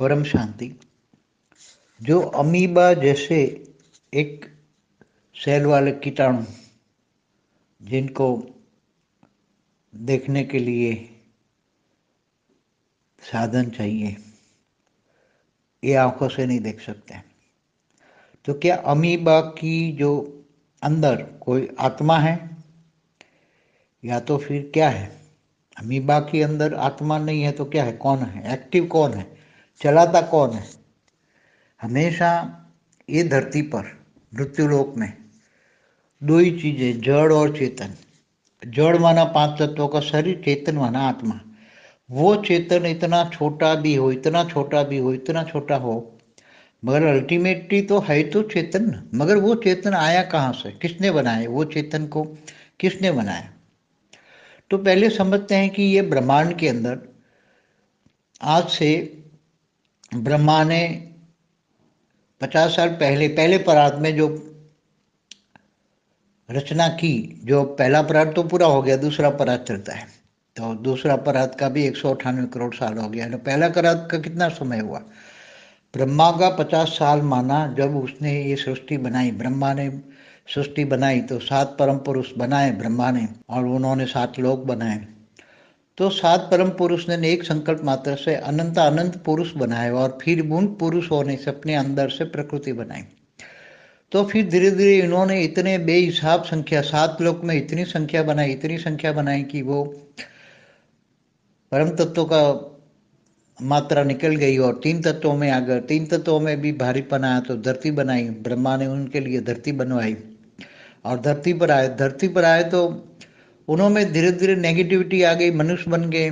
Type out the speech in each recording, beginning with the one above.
परम शांति। जो अमीबा जैसे एक सेल वाले कीटाणु जिनको देखने के लिए साधन चाहिए, ये आंखों से नहीं देख सकते। तो क्या अमीबा की जो अंदर कोई आत्मा है या तो फिर क्या है? अमीबा के अंदर आत्मा नहीं है तो क्या है? कौन है? एक्टिव कौन है? चलाता कौन है? हमेशा ये धरती पर मृत्युलोक में दो ही चीजें, जड़ और चेतन। जड़ माना पांच तत्वों का शरीर, चेतन माना आत्मा। वो चेतन इतना छोटा भी हो, इतना छोटा भी हो, इतना छोटा हो, मगर अल्टीमेटली तो है तो चेतन। मगर वो चेतन आया कहाँ से? किसने बनाया वो चेतन को? किसने बनाया? तो पहले समझते हैं कि ये ब्रह्मांड के अंदर आज से ब्रह्मा ने 50 साल पहले पहले परात में जो रचना की, जो पहला परात तो पूरा हो गया, दूसरा परात चलता है, तो दूसरा परात का भी 198 करोड़ साल हो गया। तो पहला परात का कितना समय हुआ? ब्रह्मा का 50 साल माना जब उसने ये सृष्टि बनाई। ब्रह्मा ने सृष्टि बनाई तो 7 परम पुरुष बनाए ब्रह्मा ने, और उन्होंने 7 लोक बनाए। तो 7 परम पुरुष ने एक संकल्प मात्र से अनंत अनंत पुरुष बनाए, और फिर उन पुरुष होने से अपने अंदर से प्रकृति बनाई। तो फिर धीरे धीरे इन्होंने इतने बेहिसाब संख्या, 7 लोक में इतनी संख्या बनाई, इतनी संख्या बनाई कि वो परम तत्वों का मात्रा निकल गई और 3 तत्वों में आ गए। 3 तत्वों में भी भारीपन आया तो धरती बनाई। ब्रह्मा ने उनके लिए धरती बनवाई और धरती पर आए। धरती पर आए तो उन्होंने धीरे धीरे नेगेटिविटी आ गई, मनुष्य बन गए।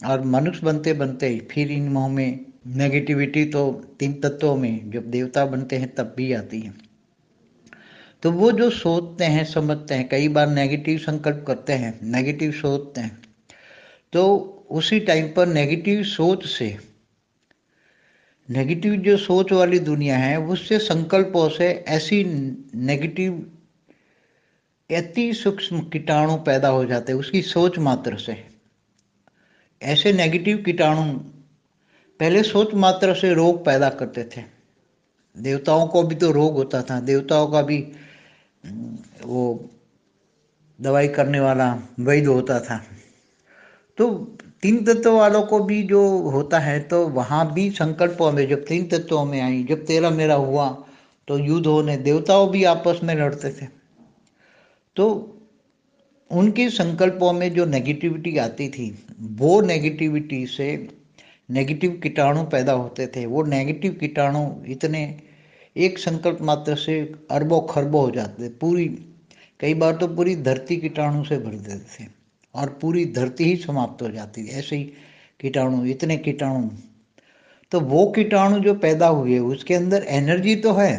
और मनुष्य बनते बनते फिर इन मुँह में नेगेटिविटी तो 3 तत्वों में जब देवता बनते हैं तब भी आती है। तो वो जो सोचते हैं, समझते हैं, कई बार नेगेटिव संकल्प करते हैं, नेगेटिव सोचते हैं, तो उसी टाइम पर नेगेटिव सोच से, नेगेटिव जो सोच वाली दुनिया है उससे, संकल्पों से ऐसी नेगेटिव अति सूक्ष्म कीटाणु पैदा हो जाते हैं उसकी सोच मात्र से। ऐसे नेगेटिव कीटाणु पहले सोच मात्र से रोग पैदा करते थे। देवताओं को भी तो रोग होता था, देवताओं का भी वो दवाई करने वाला वैद्य होता था। तो 3 तत्व वालों को भी जो होता है, तो वहां भी संकल्पों में जब 3 तत्वों में आई, जब तेरा मेरा हुआ तो युद्ध होने, देवताओं भी आपस में लड़ते थे। तो उनके संकल्पों में जो नेगेटिविटी आती थी, वो नेगेटिविटी से नेगेटिव कीटाणु पैदा होते थे। वो नेगेटिव कीटाणु इतने, एक संकल्प मात्र से अरबों खरबों हो जाते थे। पूरी, कई बार तो पूरी धरती कीटाणु से भर देते थे और पूरी धरती ही समाप्त हो जाती थी। ऐसे ही कीटाणु, इतने कीटाणु। तो वो कीटाणु जो पैदा हुए उसके अंदर एनर्जी तो है,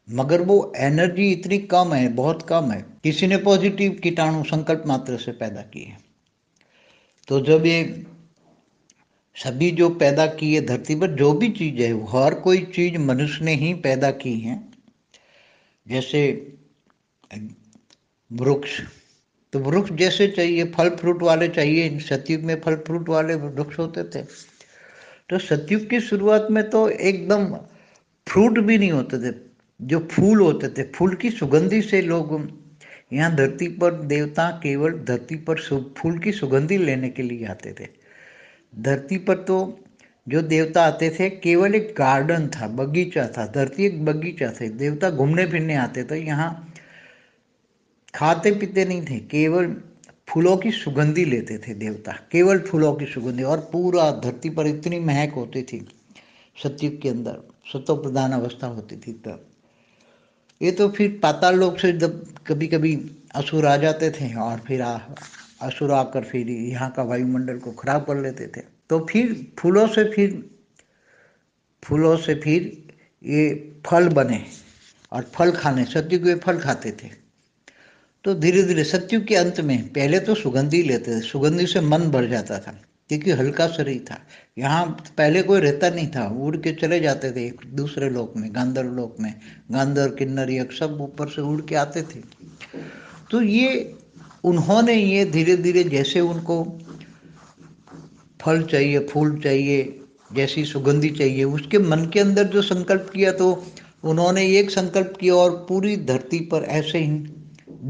मगर वो एनर्जी इतनी कम है, बहुत कम है। किसी ने पॉजिटिव कीटाणु संकल्प मात्र से पैदा किए। तो जब ये सभी जो पैदा किए धरती पर, जो भी चीज है, हर कोई चीज मनुष्य ने ही पैदा की है। जैसे वृक्ष, तो वृक्ष जैसे चाहिए, फल फ्रूट वाले चाहिए। सतयुग में फल फ्रूट वाले वृक्ष होते थे। तो सतयुग की शुरुआत में तो एकदम फ्रूट भी नहीं होते थे, जो फूल होते थे, फूल की सुगंधी से लोग यहाँ धरती पर, देवता केवल धरती पर फूल की सुगंधी लेने के लिए आते थे। धरती पर तो जो देवता आते थे केवल एक गार्डन था, बगीचा था, धरती एक बगीचा थे। देवता घूमने फिरने आते थे, यहाँ खाते पीते नहीं थे, केवल फूलों की सुगंधी लेते थे देवता, केवल फूलों की सुगंधी। और पूरा धरती पर इतनी महक होती थी सतयुग के अंदर, सतो प्रधान अवस्था होती थी तब। ये तो फिर पाताल लोक से जब कभी कभी असुर आ जाते थे और फिर असुर आकर फिर यहाँ का वायुमंडल को खराब कर लेते थे। तो फिर फूलों से फिर ये फल बने और फल खाने, सतयुग में फल खाते थे। तो धीरे धीरे सतयुग के अंत में पहले तो सुगंधी लेते थे, सुगंधी से मन भर जाता था क्योंकि हल्का शरीर था। यहाँ पहले कोई रहता नहीं था, उड़ के चले जाते थे एक दूसरे लोक में, गांधर्व लोक में। गांधर्व किन्नर यक्ष सब ऊपर से उड़ के आते थे। तो ये उन्होंने ये धीरे धीरे, जैसे उनको फल चाहिए, फूल चाहिए, जैसी सुगंधी चाहिए। उसके मन के अंदर जो संकल्प किया, तो उन्होंने एक संकल्प किया और पूरी धरती पर ऐसे ही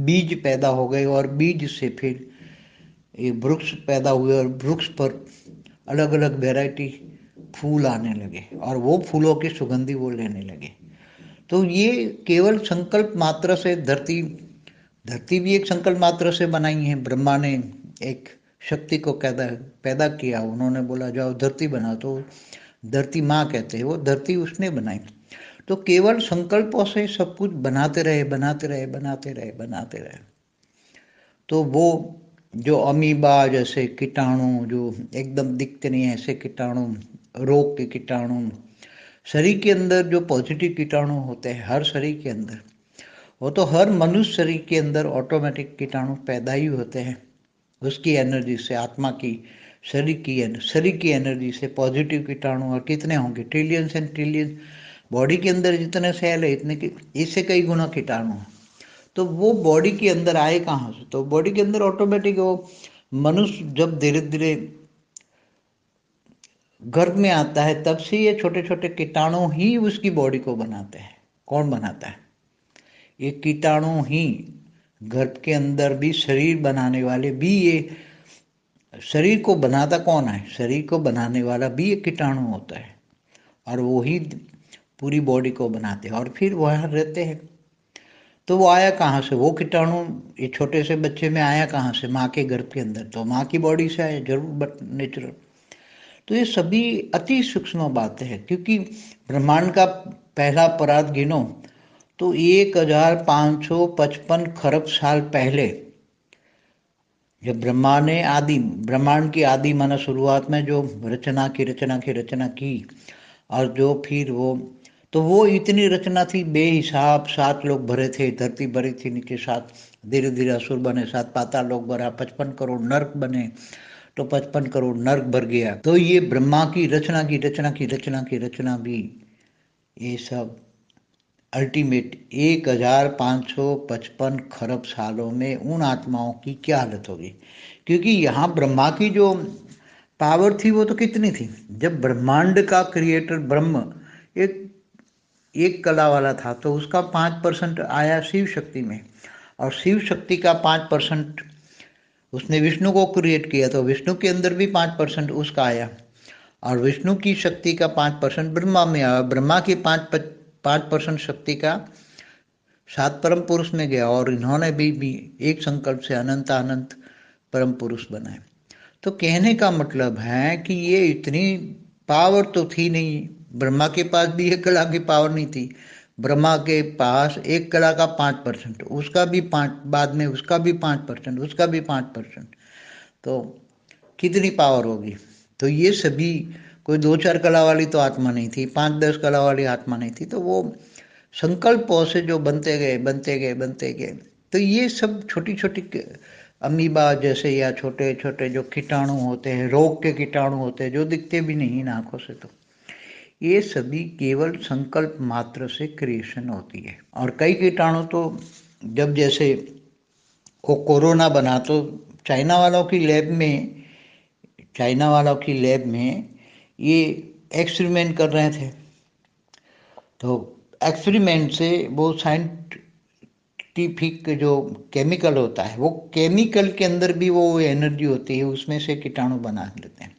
बीज पैदा हो गए, और बीज से फिर ये वृक्ष पैदा हुए, और वृक्ष पर अलग अलग वैरायटी फूल आने लगे, और वो फूलों की सुगंधी वो लेने लगे। तो ये केवल संकल्प मात्र से धरती धरती भी एक संकल्प मात्र से बनाई है। ब्रह्मा ने एक शक्ति को पैदा किया, उन्होंने बोला जाओ धरती बना, तो धरती माँ कहते हैं, वो धरती उसने बनाई। तो केवल संकल्पों से सब कुछ बनाते रहे, बनाते रहे, बनाते रहे, बनाते रहे। तो वो जो अमीबा जैसे कीटाणु जो एकदम दिखते नहीं ऐसे कीटाणु, रोग के कीटाणु, शरीर के अंदर जो पॉजिटिव कीटाणु होते हैं हर शरीर के अंदर, वो तो हर मनुष्य शरीर के अंदर ऑटोमेटिक कीटाणु पैदा ही होते हैं उसकी एनर्जी से, आत्मा की, शरीर की एनर्जी से पॉजिटिव कीटाणु। और कितने होंगे, ट्रिलियंस एंड ट्रिलियंस। बॉडी के अंदर जितने सेल है इतने की इससे कई गुना कीटाणु हैं। तो वो बॉडी के अंदर आए कहाँ से, तो बॉडी के अंदर ऑटोमेटिक वो मनुष्य जब धीरे धीरे गर्भ में आता है, तब से ये छोटे छोटे कीटाणु ही उसकी बॉडी को बनाते हैं। कौन बनाता है, ये कीटाणु ही। गर्भ के अंदर भी शरीर बनाने वाले भी ये, शरीर को बनाता कौन है, शरीर को बनाने वाला भी एक कीटाणु होता है, और वो ही पूरी बॉडी को बनाते हैं, और फिर वहाँ रहते हैं। तो वो आया कहाँ से, वो कीटाणु ये छोटे से बच्चे में आया कहाँ से, माँ के गर्भ के अंदर, तो माँ की बॉडी से आया जरूर, बट नेचुरल। तो ये सभी अति सूक्ष्म बातें हैं, क्योंकि ब्रह्मांड का पहला परात गिनो तो 1555 खरब साल पहले, जब ब्रह्मांड की आदि माना शुरुआत में जो रचना की, और जो फिर वो, तो वो इतनी रचना थी बेहिसाब। 7 लोग भरे थे, धरती भरी थी, नीचे 7 धीरे धीरे असुर बने, 7 पाताल लोग भरा, 55 करोड़ नर्क बने, तो 55 करोड़ नर्क भर गया। तो ये ब्रह्मा की रचना भी, ये सब अल्टीमेट 1555 खरब सालों में उन आत्माओं की क्या हालत होगी। क्योंकि यहाँ ब्रह्मा की जो पावर थी वो तो कितनी थी, जब ब्रह्मांड का क्रिएटर ब्रह्म एक एक कला वाला था, तो उसका 5% आया शिव शक्ति में, और शिव शक्ति का 5% उसने विष्णु को क्रिएट किया, तो विष्णु के अंदर भी 5% उसका आया, और विष्णु की शक्ति का 5% ब्रह्मा में आया, ब्रह्मा की 5% शक्ति का 7 परम पुरुष में गया, और इन्होंने भी एक संकल्प से अनंत अनंत परम पुरुष बनाए। तो कहने का मतलब है कि ये इतनी पावर तो थी नहीं, ब्रह्मा के पास भी 1 कला की पावर नहीं थी। ब्रह्मा के पास 1 कला का 5%, उसका भी 5, बाद में उसका भी 5%, उसका भी 5%, तो कितनी पावर होगी। तो ये सभी कोई 2-4 कला वाली तो आत्मा नहीं थी, 5-10 कला वाली आत्मा नहीं थी। तो वो संकल्पों से जो बनते गए। तो ये सब छोटी छोटी अमीबा जैसे, या छोटे छोटे जो कीटाणु होते हैं, रोग के कीटाणु होते हैं, जो दिखते भी नहीं इन आंखों से, तो ये सभी केवल संकल्प मात्र से क्रिएशन होती है। और कई कीटाणु तो जब जैसे वो कोरोना बना, तो चाइना वालों की लैब में ये एक्सपेरिमेंट कर रहे थे। तो एक्सपेरिमेंट से वो साइंटिफिक जो केमिकल होता है, वो केमिकल के अंदर भी वो एनर्जी होती है, उसमें से कीटाणु बना लेते हैं।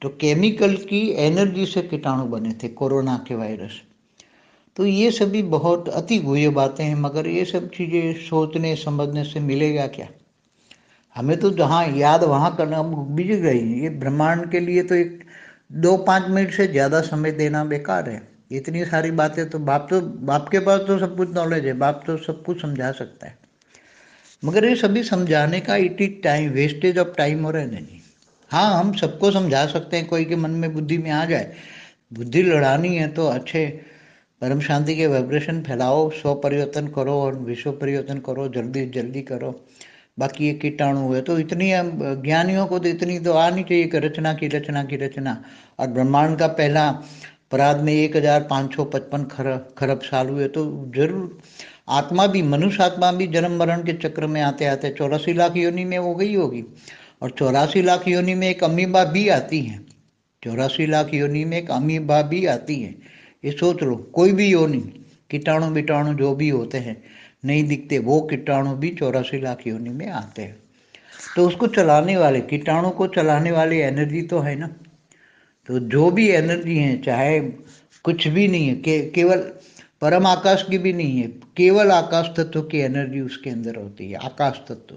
तो केमिकल की एनर्जी से कीटाणु बने थे कोरोना के वायरस। तो ये सभी बहुत अति गुह्य बातें हैं, मगर ये सब चीज़ें सोचने समझने से मिलेगा क्या। हमें तो जहाँ याद वहाँ करना बिज गई। ये ब्रह्मांड के लिए तो 2-5 मिनट से ज़्यादा समय देना बेकार है। इतनी सारी बातें तो बाप के पास तो सब कुछ नॉलेज है, बाप तो सब कुछ समझा सकता है, मगर ये सभी समझाने का it is time, wastage of time हो रहा है। नहीं, हाँ हम सबको समझा सकते हैं, कोई के मन में बुद्धि में आ जाए, बुद्धि लड़ानी है तो अच्छे परम शांति के वाइब्रेशन फैलाओ, स्व परिवर्तन करो और विश्व परिवर्तन करो, जल्दी जल्दी करो। बाकी ये कीटाणु हुए तो इतनी ज्ञानियों को तो इतनी तो आनी चाहिए कि रचना। और ब्रह्मांड का पहला पराध में 1555 खरब साल हुए, तो जरूर आत्मा भी, मनुष्य आत्मा भी जन्म मरण के चक्र में आते आते 84 लाख योनि में हो गई होगी, और 84 लाख योनि में एक अमीबा भी आती है। 84 लाख योनि में एक अमीबा भी आती है। ये सोच लो, कोई भी योनि, कीटाणु बिटाणु जो भी होते हैं नहीं दिखते, वो कीटाणु भी 84 लाख योनि में आते हैं। तो उसको चलाने वाले, कीटाणु को चलाने वाली एनर्जी तो है ना। तो जो भी एनर्जी है, चाहे कुछ भी नहीं है, केवल परम आकाश की भी नहीं है, केवल आकाश तत्व की एनर्जी उसके अंदर होती है। आकाश तत्व,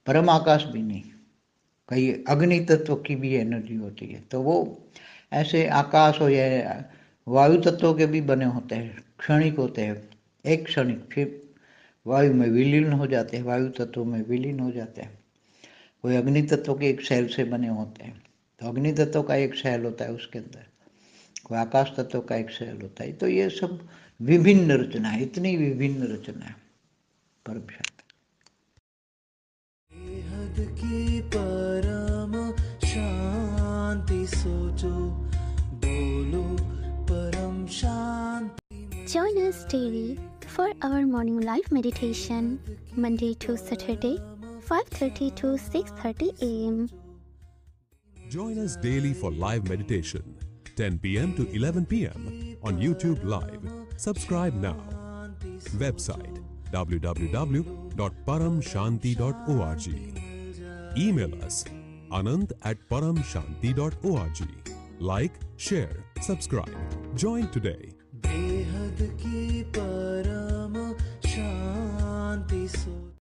परम आकाश भी नहीं, कई अग्नि तत्व की भी एनर्जी होती है। तो वो ऐसे आकाश हो या वायु तत्वों के भी बने होते हैं, क्षणिक होते हैं, एक क्षणिक, फिर वायु में विलीन हो जाते हैं, वायु तत्व में विलीन हो जाते हैं। कोई अग्नि तत्व के एक सेल से बने होते हैं, तो अग्नि तत्व का एक सेल होता है उसके अंदर, कोई आकाश तत्व का एक सेल होता है। तो ये सब विभिन्न रचना है, इतनी विभिन्न रचना है परम शक्ति। बेहद की परम शांति सोचो, बोलो परम शांति। Join us daily for our morning live meditation, Monday to Saturday, 5:30 to 6:30 a.m. Join us daily for live meditation, 10 p.m. to 11 p.m. on YouTube Live. Subscribe now. Website www.paramshanti.org. Email us anand@paramshanti.org. Like, share, subscribe. Join today. बेहद की परम शांति सोचो।